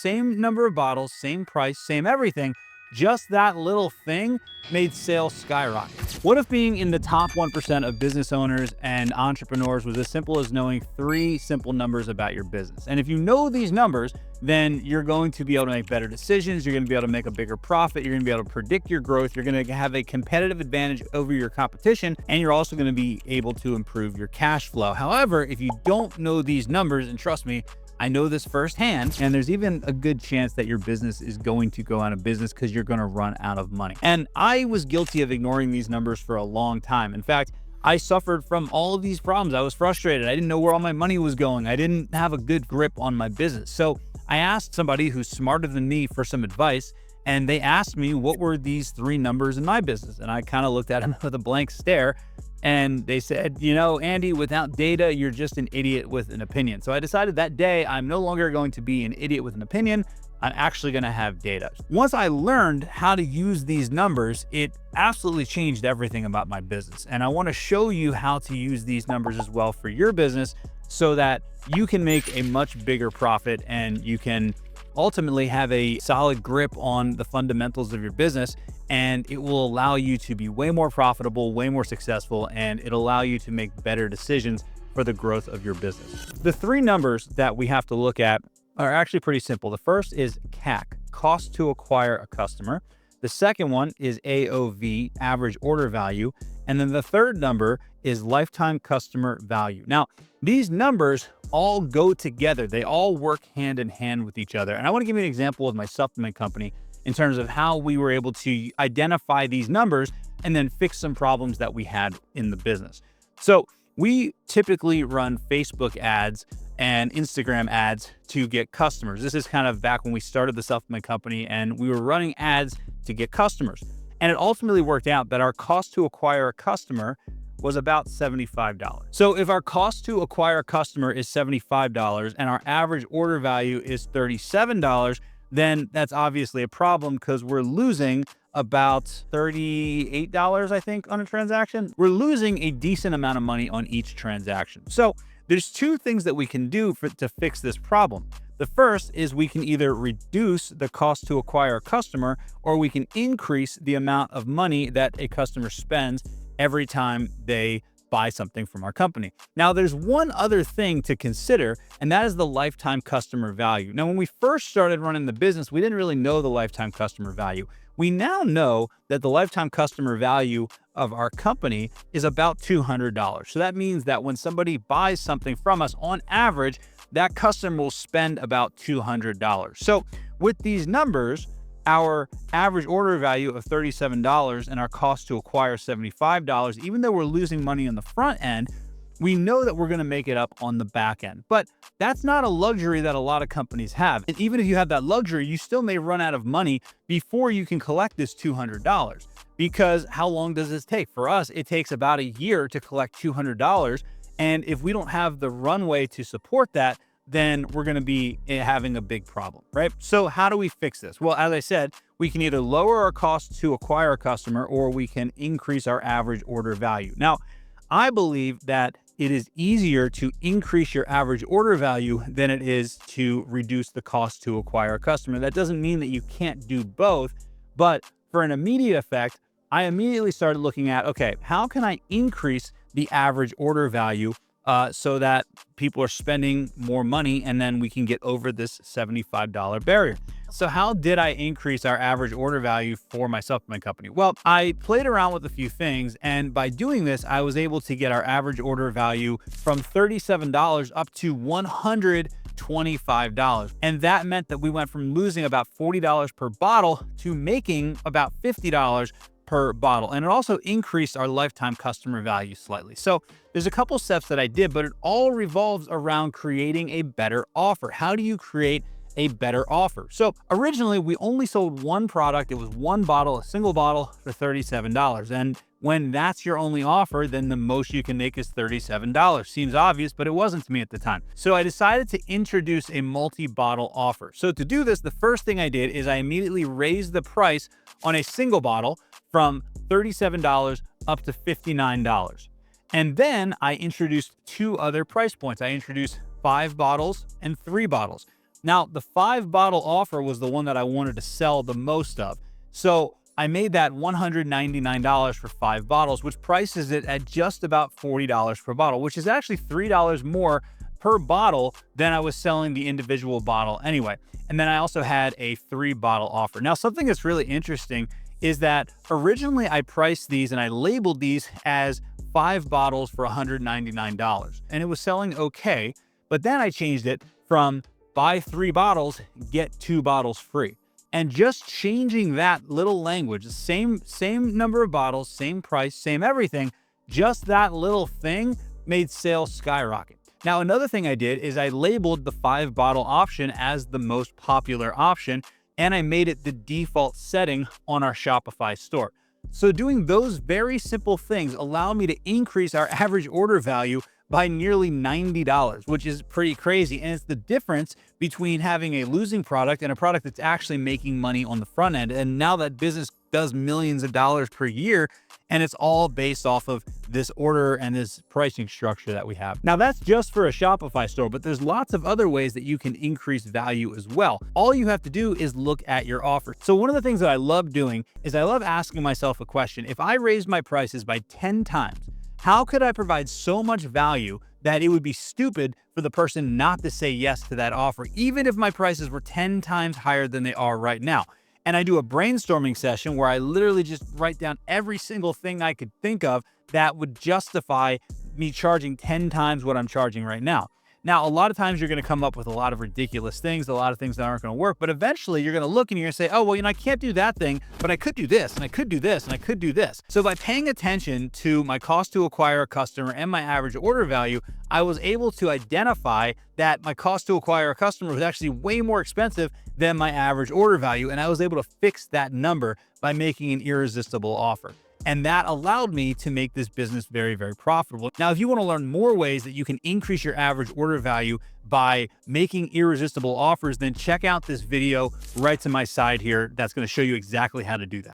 same number of bottles, same price, same everything. Just that little thing made sales skyrocket. What if being in the top 1% of business owners and entrepreneurs was as simple as knowing 3 simple numbers about your business? And if you know these numbers, then you're going to be able to make better decisions. You're going to be able to make a bigger profit. You're going to be able to predict your growth. You're going to have a competitive advantage over your competition. And you're also going to be able to improve your cash flow. However, if you don't know these numbers, and trust me, I know this firsthand, and there's even a good chance that your business is going to go out of business because you're going to run out of money. And I was guilty of ignoring these numbers for a long time. In fact, I suffered from all of these problems. I was frustrated. I didn't know where all my money was going. I didn't have a good grip on my business. So I asked somebody who's smarter than me for some advice, and they asked me what were these 3 numbers in my business. And I kind of looked at them with a blank stare. And they said, you know, Andy, without data, you're just an idiot with an opinion. So I decided that day I'm no longer going to be an idiot with an opinion. I'm actually going to have data. Once I learned how to use these numbers, it absolutely changed everything about my business. And I want to show you how to use these numbers as well for your business so that you can make a much bigger profit and you can ultimately have a solid grip on the fundamentals of your business, and it will allow you to be way more profitable, way more successful, and it'll allow you to make better decisions for the growth of your business. The 3 numbers that we have to look at are actually pretty simple. The first is CAC, cost to acquire a customer. The second one is AOV, average order value. And then the third number is lifetime customer value. Now, these numbers all go together. They all work hand in hand with each other. And I want to give you an example of my supplement company in terms of how we were able to identify these numbers and then fix some problems that we had in the business. So we typically run Facebook ads and Instagram ads to get customers. This is kind of back when we started the supplement company and we were running ads to get customers. And it ultimately worked out that our cost to acquire a customer was about $75. So if our cost to acquire a customer is $75 and our average order value is $37, then that's obviously a problem because we're losing about $38, I think, on a transaction. We're losing a decent amount of money on each transaction. So there's 2 things that we can do to fix this problem. The first is we can either reduce the cost to acquire a customer, or we can increase the amount of money that a customer spends every time they buy something from our company. Now, there's one other thing to consider, and that is the lifetime customer value. Now, when we first started running the business, we didn't really know the lifetime customer value. We now know that the lifetime customer value of our company is about $200. So that means that when somebody buys something from us, on average, that customer will spend about $200. So with these numbers, our average order value of $37 and our cost to acquire $75, even though we're losing money on the front end, we know that we're going to make it up on the back end. But that's not a luxury that a lot of companies have. And even if you have that luxury, you still may run out of money before you can collect this $200. Because how long does this take? For us, it takes about a year to collect $200. And if we don't have the runway to support that, then we're going to be having a big problem, right? So how do we fix this? Well, as I said, we can either lower our cost to acquire a customer or we can increase our average order value. Now, I believe that it is easier to increase your average order value than it is to reduce the cost to acquire a customer. That doesn't mean that you can't do both, but for an immediate effect, I immediately started looking at, okay, how can I increase the average order value so that people are spending more money and then we can get over this $75 barrier. So how did I increase our average order value for my supplement company? Well, I played around with a few things, and by doing this, I was able to get our average order value from $37 up to $125. And that meant that we went from losing about $40 per bottle to making about $50 per bottle. And it also increased our lifetime customer value slightly. So there's a couple steps that I did, but it all revolves around creating a better offer. How do you create a better offer? So originally we only sold one product. It was one bottle, a single bottle for $37. And when that's your only offer, then the most you can make is $37. Seems obvious, but it wasn't to me at the time. So I decided to introduce a multi-bottle offer. So to do this, the first thing I did is I immediately raised the price on a single bottle from $37 up to $59. And then I introduced 2 other price points. I introduced 5 bottles and 3 bottles. Now, the 5-bottle offer was the one that I wanted to sell the most of. So I made that $199 for 5 bottles, which prices it at just about $40 per bottle, which is actually $3 more per bottle than I was selling the individual bottle anyway. And then I also had a 3-bottle offer. Now, something that's really interesting is that originally I priced these and I labeled these as 5 bottles for $199, and it was selling okay. But then I changed it from buy 3 bottles, get 2 bottles free. And just changing that little language, the same number of bottles, same price, same everything, just that little thing made sales skyrocket. Now, another thing I did is I labeled the 5-bottle option as the most popular option, and I made it the default setting on our Shopify store. So doing those very simple things allowed me to increase our average order value by nearly $90, which is pretty crazy. And it's the difference between having a losing product and a product that's actually making money on the front end. And now that business does millions of dollars per year, and it's all based off of this order and this pricing structure that we have. Now, that's just for a Shopify store, but there's lots of other ways that you can increase value as well. All you have to do is look at your offer. So one of the things that I love doing is I love asking myself a question. If I raised my prices by 10 times, how could I provide so much value that it would be stupid for the person not to say yes to that offer, even if my prices were 10 times higher than they are right now? And I do a brainstorming session where I literally just write down every single thing I could think of that would justify me charging 10 times what I'm charging right now. Now, a lot of times you're going to come up with a lot of ridiculous things, a lot of things that aren't going to work, but eventually you're going to look and you're going to say, oh, well, I can't do that thing, but I could do this, and I could do this, and I could do this. So by paying attention to my cost to acquire a customer and my average order value, I was able to identify that my cost to acquire a customer was actually way more expensive than my average order value, and I was able to fix that number by making an irresistible offer. And that allowed me to make this business very, very profitable. Now, if you want to learn more ways that you can increase your average order value by making irresistible offers, then check out this video right to my side here. That's going to show you exactly how to do that.